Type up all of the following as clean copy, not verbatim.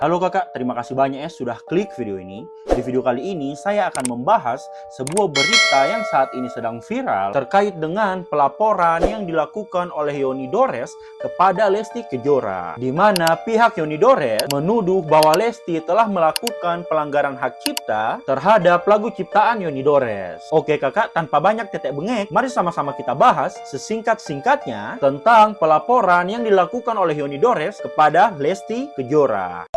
Halo kakak, terima kasih banyak ya sudah klik video ini. Di video kali ini saya akan membahas sebuah berita yang saat ini sedang viral terkait dengan pelaporan yang dilakukan oleh Yoni Dores kepada Lesti Kejora, di mana pihak Yoni Dores menuduh bahwa Lesti telah melakukan pelanggaran hak cipta terhadap lagu ciptaan Yoni Dores. Oke kakak, tanpa banyak tetek bengek, mari sama-sama kita bahas sesingkat-singkatnya tentang pelaporan yang dilakukan oleh Yoni Dores kepada Lesti Kejora.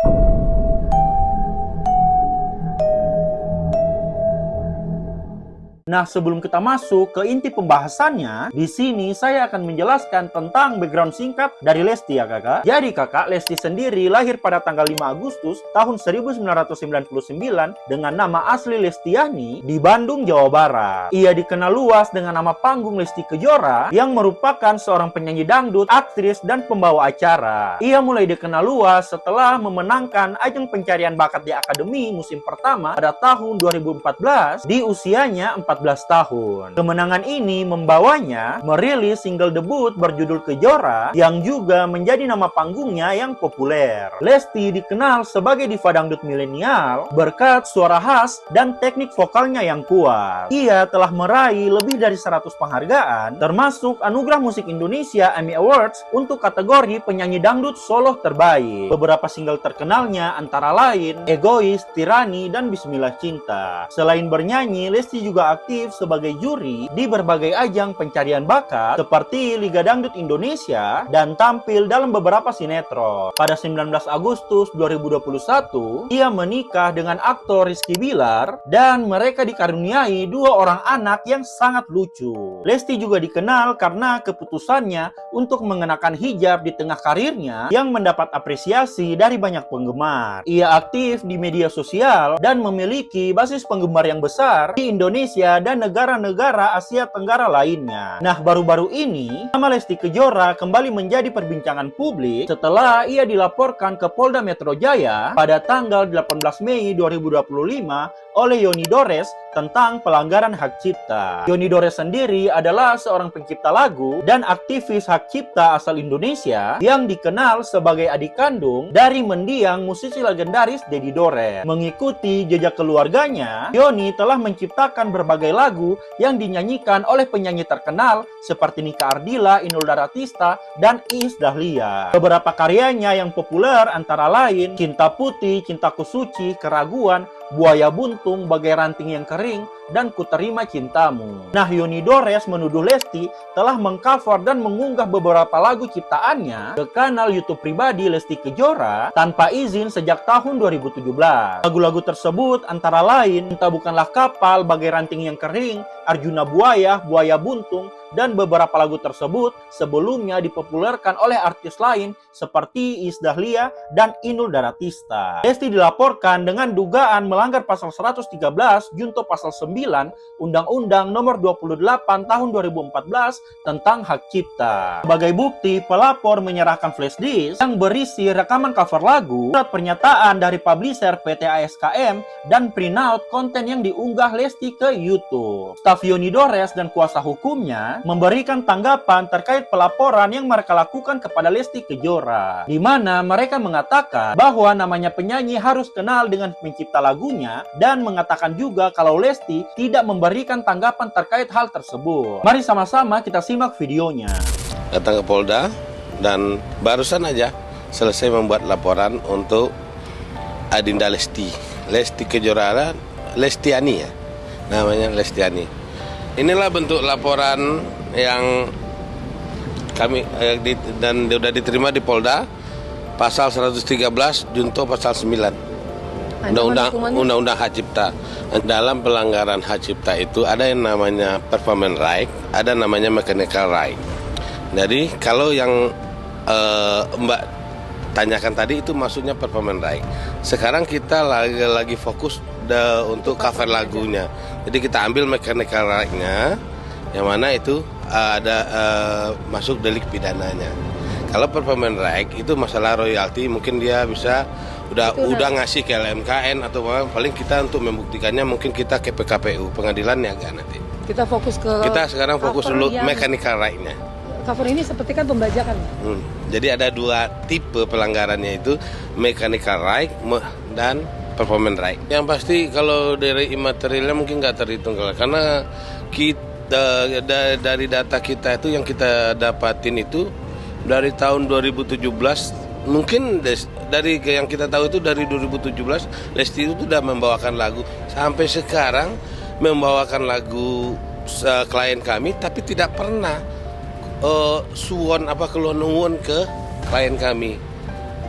Nah, sebelum kita masuk ke inti pembahasannya, di sini saya akan menjelaskan tentang background singkat dari Lesti ya kakak. Jadi kakak, Lesti sendiri lahir pada tanggal 5 Agustus tahun 1999 dengan nama asli Lestiani di Bandung, Jawa Barat. Ia dikenal luas dengan nama panggung Lesti Kejora yang merupakan seorang penyanyi dangdut, aktris, dan pembawa acara. Ia mulai dikenal luas setelah memenangkan ajang pencarian bakat di Akademi musim pertama pada tahun 2014 di usianya 14 tahun. Kemenangan ini membawanya merilis single debut berjudul Kejora yang juga menjadi nama panggungnya yang populer. Lesti dikenal sebagai diva dangdut milenial berkat suara khas dan teknik vokalnya yang kuat. Ia telah meraih lebih dari 100 penghargaan termasuk Anugerah Musik Indonesia AMI Awards untuk kategori penyanyi dangdut solo terbaik. Beberapa single terkenalnya antara lain Egois, Tirani, dan Bismillah Cinta. Selain bernyanyi, Lesti juga aktif sebagai juri di berbagai ajang pencarian bakat seperti Liga Dangdut Indonesia dan tampil dalam beberapa sinetron. Pada 19 Agustus 2021, ia menikah dengan aktor Rizky Bilar dan mereka dikaruniai 2 orang anak yang sangat lucu. Lesti juga dikenal karena keputusannya untuk mengenakan hijab di tengah karirnya yang mendapat apresiasi dari banyak penggemar. Ia aktif di media sosial dan memiliki basis penggemar yang besar di Indonesia dan negara-negara Asia Tenggara lainnya. Nah, baru-baru ini, nama Lesti Kejora kembali menjadi perbincangan publik setelah ia dilaporkan ke Polda Metro Jaya pada tanggal 18 Mei 2025 oleh Yoni Dores tentang pelanggaran hak cipta. Yoni Dores sendiri adalah seorang pencipta lagu dan aktivis hak cipta asal Indonesia yang dikenal sebagai adik kandung dari mendiang musisi legendaris Dedi Dores. Mengikuti jejak keluarganya, Yoni telah menciptakan berbagai lagu yang dinyanyikan oleh penyanyi terkenal seperti Nika Ardila, Inul Daratista, dan Iis Dahlia. Beberapa karyanya yang populer antara lain Cinta Putih, Cintaku Suci, Keraguan, Buaya Buntung, Bagai Ranting yang Kering, dan Kuterima Cintamu. Nah, Yoni Dores menuduh Lesti telah mengcover dan mengunggah beberapa lagu ciptaannya ke kanal YouTube pribadi Lesti Kejora tanpa izin sejak tahun 2017. Lagu-lagu tersebut antara lain Cinta Bukanlah Kapal, Bagai Ranting yang Kering, Arjuna Buaya, Buaya Buntung, dan beberapa lagu tersebut sebelumnya dipopulerkan oleh artis lain seperti Iis Dahlia dan Inul Daratista. Lesti dilaporkan dengan dugaan melanggar pasal 113 junto pasal 9 Undang-Undang Nomor 28 Tahun 2014 tentang hak cipta. Sebagai bukti, pelapor menyerahkan flash disk yang berisi rekaman cover lagu, surat pernyataan dari publisher PT ASKM, dan printout konten yang diunggah Lesti ke YouTube. Staf Yoni Dores dan kuasa hukumnya memberikan tanggapan terkait pelaporan yang mereka lakukan kepada Lesti Kejora, di mana mereka mengatakan bahwa namanya penyanyi harus kenal dengan pencipta lagunya dan mengatakan juga kalau Lesti tidak memberikan tanggapan terkait hal tersebut. Mari sama-sama kita simak videonya. Datang ke Polda dan barusan aja selesai membuat laporan untuk Adinda Lesti Kejora, Lestiani ya, namanya Lestiani. Inilah bentuk laporan yang kami dan sudah diterima di Polda, pasal 113 junto pasal 9 Undang-Undang Hak Cipta. Dalam pelanggaran hak cipta itu ada yang namanya performance right, ada namanya mechanical right. Jadi kalau yang Mbak tanyakan tadi itu maksudnya performance right. Sekarang kita lagi fokus untuk cover lagunya. Jadi kita ambil mechanical right-nya, yang mana itu ada masuk delik pidananya. Kalau performance right itu masalah royalti, mungkin dia bisa udah ngasih ke LMKN atau paling kita untuk membuktikannya mungkin kita ke PKPU, pengadilannya agak nanti. Kita fokus ke sekarang fokus dulu mechanical right-nya. cover ini seperti kan pembajakan. Jadi ada dua tipe pelanggarannya itu, mechanical right dan performance right. Yang pasti kalau dari imaterialnya mungkin nggak terhitung karena kita dari data kita itu yang kita dapatin itu dari tahun 2017 mungkin dari yang kita tahu itu dari 2017 Lesti itu sudah membawakan lagu sampai sekarang membawakan lagu klien kami tapi tidak pernah suwon keluhan ke klien kami.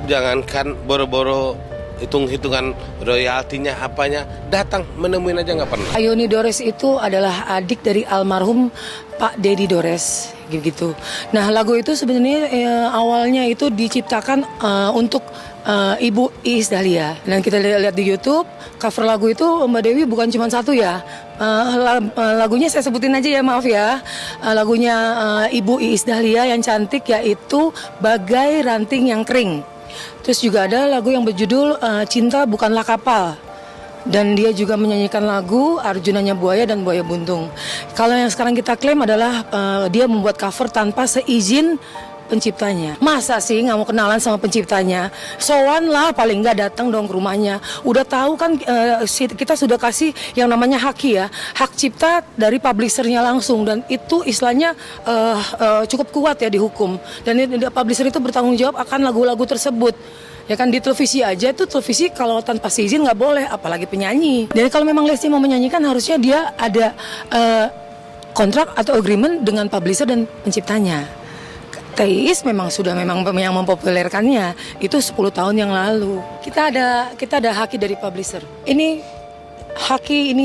Jangankan boro-boro hitung-hitungan royaltinya apanya datang menemuin aja nggak pernah. Ayoni Dores itu adalah adik dari almarhum Pak Dedi Dores gitu. Nah lagu itu sebenarnya awalnya itu diciptakan untuk Ibu Iis Dahlia. Dan kita lihat di YouTube cover lagu itu Mbak Dewi bukan cuma satu ya. Lagunya saya sebutin aja ya, maaf ya. Lagunya Ibu Iis Dahlia yang cantik yaitu Bagai Ranting Yang Kering. Terus juga ada lagu yang berjudul Cinta Bukanlah Kapal. Dan dia juga menyanyikan lagu Arjunanya Buaya dan Buaya Buntung. Kalau yang sekarang kita klaim adalah dia membuat cover tanpa seizin penciptanya. Masa sih nggak mau kenalan sama penciptanya? Sowan lah, paling nggak datang dong ke rumahnya. Udah tahu kan kita sudah kasih yang namanya haki ya, hak cipta dari publishernya langsung, dan itu istilahnya cukup kuat ya di hukum. Dan publisher itu bertanggung jawab akan lagu-lagu tersebut. Ya kan di televisi aja tuh, televisi kalau tanpa izin nggak boleh, apalagi penyanyi. Dan kalau memang Lesti mau menyanyikan harusnya dia ada kontrak atau agreement dengan publisher dan penciptanya. Teis memang sudah yang mempopulerkannya itu 10 tahun yang lalu. Kita ada haki dari publisher. Ini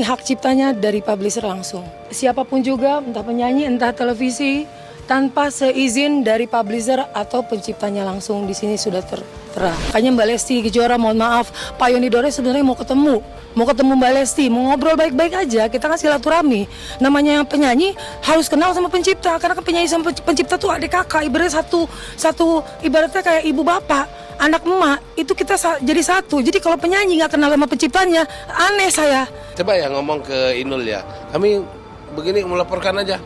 hak ciptanya dari publisher langsung. Siapapun juga, entah penyanyi, entah televisi, tanpa seizin dari publisher atau penciptanya langsung, di sini sudah tertera. Makanya Mbak Lesti Kejora, mohon maaf, Pak Yoni Dores sebenarnya mau ketemu Mbak Lesti, mau ngobrol baik-baik aja, kita kan silaturahmi. Namanya penyanyi harus kenal sama pencipta, karena kan penyanyi sama pencipta tuh adik kakak, ibaratnya satu ibaratnya kayak ibu bapak, anak emak, itu kita jadi satu. Jadi kalau penyanyi nggak kenal sama penciptanya, aneh saya. Coba ya ngomong ke Inul ya, kami begini melaporkan aja.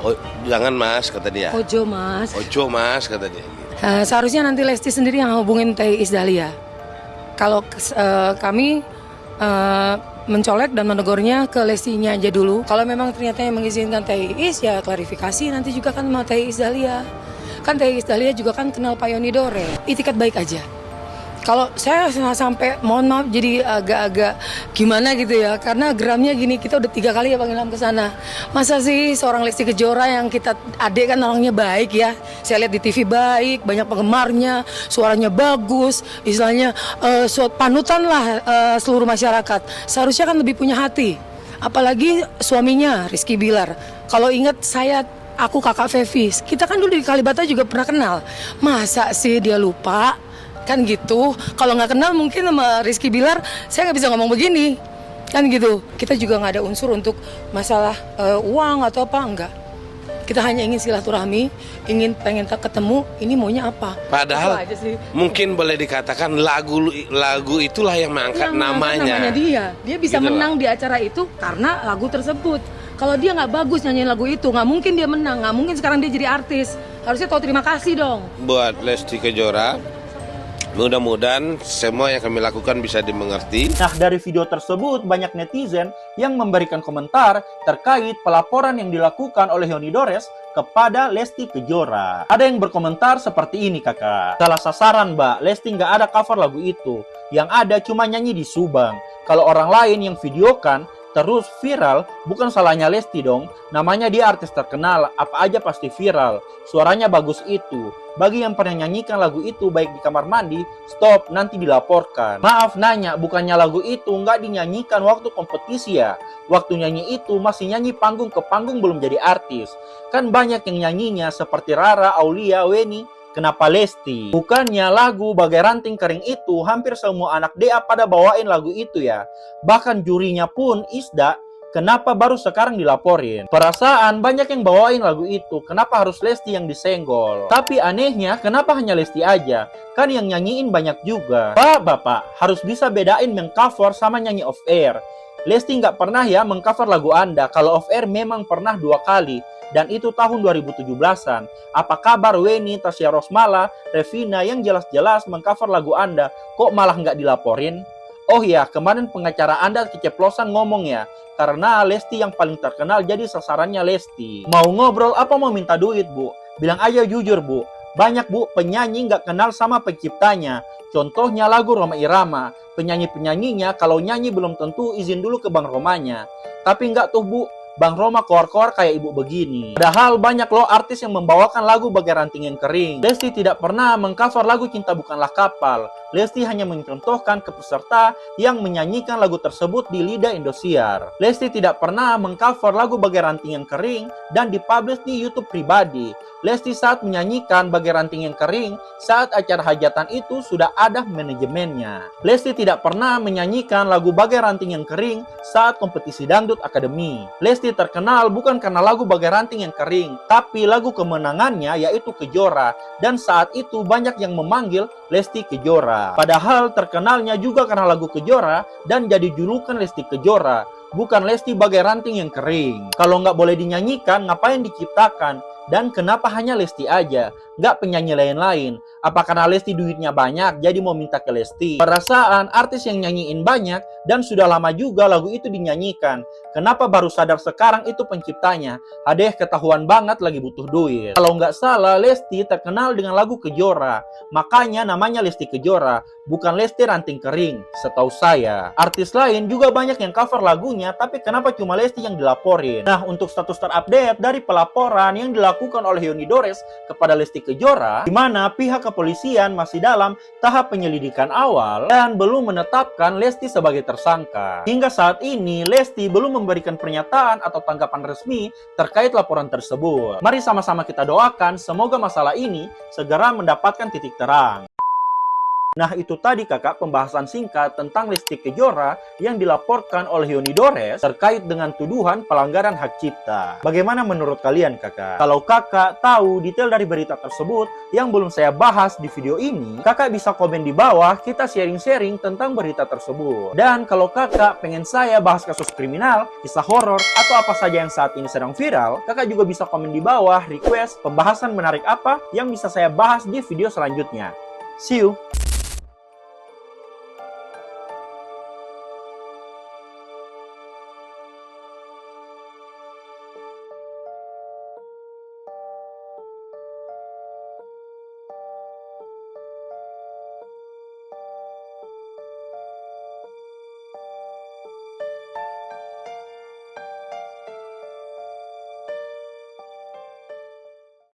Oh, jangan mas, kata dia. Ojo mas, kata dia. Seharusnya nanti Lesti sendiri yang hubungin Teh Iis Dahlia. Kalau kami mencolek dan menegurnya ke Lestinya aja dulu. Kalau memang ternyata yang mengizinkan Teh Iis, ya klarifikasi nanti juga kan sama Teh Iis Dahlia. Kan Teh Iis Dahlia juga kan kenal Pak Yoni Dores. Itikat baik aja. Kalau saya sampai, mohon maaf jadi agak-agak gimana gitu ya, karena gramnya gini, kita udah 3 kali ya panggilan ke sana. Masa sih seorang Lesti Kejora yang kita adik kan orangnya baik ya, saya lihat di TV baik, banyak penggemarnya, suaranya bagus, istilahnya panutan lah seluruh masyarakat. Seharusnya kan lebih punya hati, apalagi suaminya Rizky Bilar. Kalau ingat aku kakak Fevi, kita kan dulu di Kalibata juga pernah kenal. Masa sih dia lupa? Kan gitu, kalau nggak kenal mungkin sama Rizky Bilar saya nggak bisa ngomong begini, kan gitu. Kita juga nggak ada unsur untuk masalah uang atau apa, enggak. Kita hanya ingin silaturahmi, pengen ketemu, ini maunya apa. Padahal mungkin boleh dikatakan lagu itulah yang mengangkat namanya dia bisa gitu menang di acara itu karena lagu tersebut. Kalau dia nggak bagus nyanyiin lagu itu, nggak mungkin dia menang, nggak mungkin sekarang dia jadi artis. Harusnya tahu terima kasih dong buat Lesti Kejora. Mudah-mudahan semua yang kami lakukan bisa dimengerti. Nah, dari video tersebut banyak netizen yang memberikan komentar terkait pelaporan yang dilakukan oleh Yoni Dores kepada Lesti Kejora. Ada yang berkomentar seperti ini, kakak. Salah sasaran, Mbak. Lesti nggak ada cover lagu itu. Yang ada cuma nyanyi di Subang. Kalau orang lain yang videokan terus viral, bukan salahnya Lesti dong. Namanya dia artis terkenal, apa aja pasti viral. Suaranya bagus itu. Bagi yang pernah nyanyikan lagu itu baik di kamar mandi, stop, nanti dilaporkan. Maaf nanya, bukannya lagu itu nggak dinyanyikan waktu kompetisi ya? Waktu nyanyi itu masih nyanyi panggung ke panggung, belum jadi artis. Kan banyak yang nyanyinya seperti Rara, Aulia, Weni. Kenapa Lesti? Bukannya lagu Bagai Ranting Kering itu hampir semua anak DA pada bawain lagu itu ya? Bahkan jurinya pun Isda. Kenapa baru sekarang dilaporin? Perasaan banyak yang bawain lagu itu, kenapa harus Lesti yang disenggol? Tapi anehnya, kenapa hanya Lesti aja? Kan yang nyanyiin banyak juga. Bapak, harus bisa bedain mengcover sama nyanyi off air. Lesti nggak pernah ya mengcover lagu Anda. Kalau off air memang pernah 2 kali. dan itu tahun 2017-an. Apa kabar Weni, Tasya Rosmala, Revina yang jelas-jelas mengcover lagu Anda, kok malah nggak dilaporin? Oh ya, kemarin pengacara Anda keceplosan ngomong ya, karena Lesti yang paling terkenal jadi sasarannya Lesti. Mau ngobrol apa mau minta duit, Bu? Bilang aja jujur, Bu. Banyak, Bu, penyanyi nggak kenal sama penciptanya. Contohnya lagu Rhoma Irama. Penyanyi-penyanyinya kalau nyanyi belum tentu izin dulu ke Bang Romanya. Tapi nggak tuh, Bu. Bang Roma koar-koar kayak ibu begini. Padahal banyak loh artis yang membawakan lagu bagai ranting yang kering. Lesti tidak pernah mengcover lagu Cinta Bukanlah Kapal. Lesti hanya mencontohkan ke peserta yang menyanyikan lagu tersebut di lidah Indosiar. Lesti tidak pernah mengcover lagu bagai ranting yang kering dan dipublish di YouTube pribadi. Lesti saat menyanyikan bagai ranting yang kering, saat acara hajatan itu sudah ada manajemennya. Lesti tidak pernah menyanyikan lagu bagai ranting yang kering saat kompetisi dangdut akademi. Lesti terkenal bukan karena lagu bagai ranting yang kering, tapi lagu kemenangannya yaitu Kejora, dan saat itu banyak yang memanggil Lesti Kejora. Padahal terkenalnya juga karena lagu Kejora dan jadi julukan Lesti Kejora, bukan Lesti bagai ranting yang kering. Kalau nggak boleh dinyanyikan, ngapain diciptakan? Dan kenapa hanya Lesti aja, nggak penyanyi lain-lain? Apa karena Lesti duitnya banyak, jadi mau minta ke Lesti? Perasaan artis yang nyanyiin banyak, dan sudah lama juga lagu itu dinyanyikan. Kenapa baru sadar sekarang itu penciptanya? Adeh, ketahuan banget lagi butuh duit. Kalau nggak salah, Lesti terkenal dengan lagu Kejora. Makanya namanya Lesti Kejora, bukan Lesti Ranting Kering, setahu saya. Artis lain juga banyak yang cover lagunya, tapi kenapa cuma Lesti yang dilaporin? Nah, untuk status terupdate dari pelaporan yang dilakukan oleh Yoni Dores kepada Lesti Kejora, di mana pihak kepolisian masih dalam tahap penyelidikan awal dan belum menetapkan Lesti sebagai tersangka. Hingga saat ini, Lesti belum memberikan pernyataan atau tanggapan resmi terkait laporan tersebut. Mari sama-sama kita doakan semoga masalah ini segera mendapatkan titik terang. Nah, itu tadi kakak pembahasan singkat tentang Lesti Kejora yang dilaporkan oleh Yoni Dores terkait dengan tuduhan pelanggaran hak cipta. Bagaimana menurut kalian kakak? Kalau kakak tahu detail dari berita tersebut yang belum saya bahas di video ini, kakak bisa komen di bawah, kita sharing-sharing tentang berita tersebut. Dan kalau kakak pengen saya bahas kasus kriminal, kisah horor, atau apa saja yang saat ini sedang viral, kakak juga bisa komen di bawah request pembahasan menarik apa yang bisa saya bahas di video selanjutnya. See you!